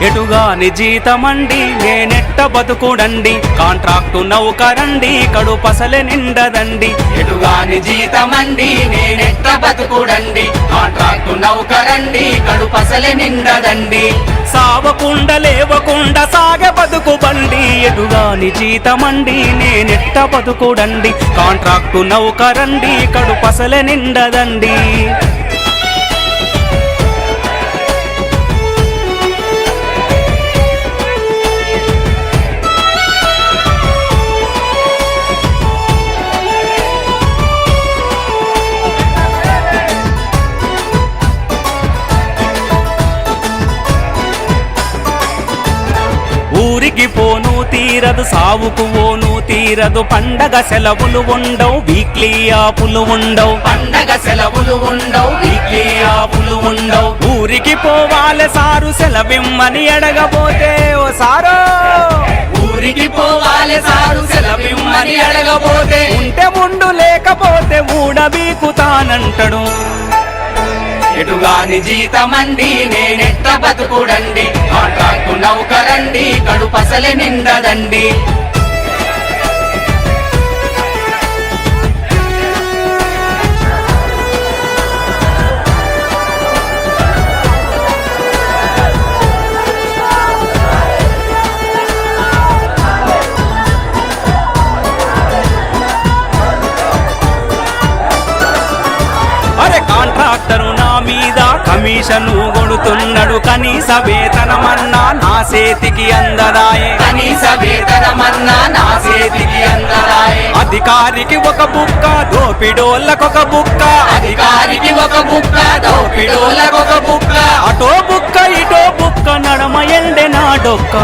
ఎటుగాని జీతమండి నేనెట్ట బతుకుడండి contract నౌకరండి కడుపసలే నిండదండి ఎటుగాని జీతమండి నేనెట్ట బతుకుడండి contract నౌకరండి కడుపసలే నిండదండి సావకుండా లేవకుండా సాగె బతుకు బండి ఎటుగాని జీతమండి నేనెట్ట బతుకుడండి కాంట్రాక్టు నౌకరండి కడుపసలే నిండదండి ఊరికి పోను తీరదు సావుకు ఓను తీరదు పండగ సెలవులు ఉండవు వీక్లీ ఆపులు ఉండవు పండగ సెలవులు ఉండవు వీక్లీ ఆపులు ఉండవు ఊరికి పోవాలే సారు సెలవిమ్మని అడగబోతే ఓ సారో ఊరికి పోవాలి సారు సెలవిమ్మని అడగబోతే ఉంటే ముండు లేకపోతే ఊడబీకుతానంటడు ఎటుగాని జీతమండి నేనెట్ట బతుకుడండి కాంట్రాక్టు నౌకరండి కడుపసలే నిండదండి అరే కాంట్రాక్టరు నా మీద కమిషను కొడుతున్నాడు కనీస వేతనమన్నా నా చేతికి అందరాయే కనీస వేతనమన్నా నా చేతికి అందరాయే అధికారికి ఒక బుక్క దోపిడోళ్ళకొక బుక్క అధికారికి ఒక బుక్క దోపిడోళ్ళకొక బుక్క అటో బుక్క ఇటో బుక్క నడమ ఎండే నా డొక్క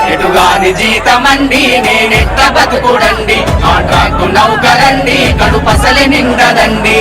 ఎటుగాని జీతమండి నేనెట్ట బతుకుడండి కాంట్రాక్టు నౌకరండి కడుపసలే నిండదండి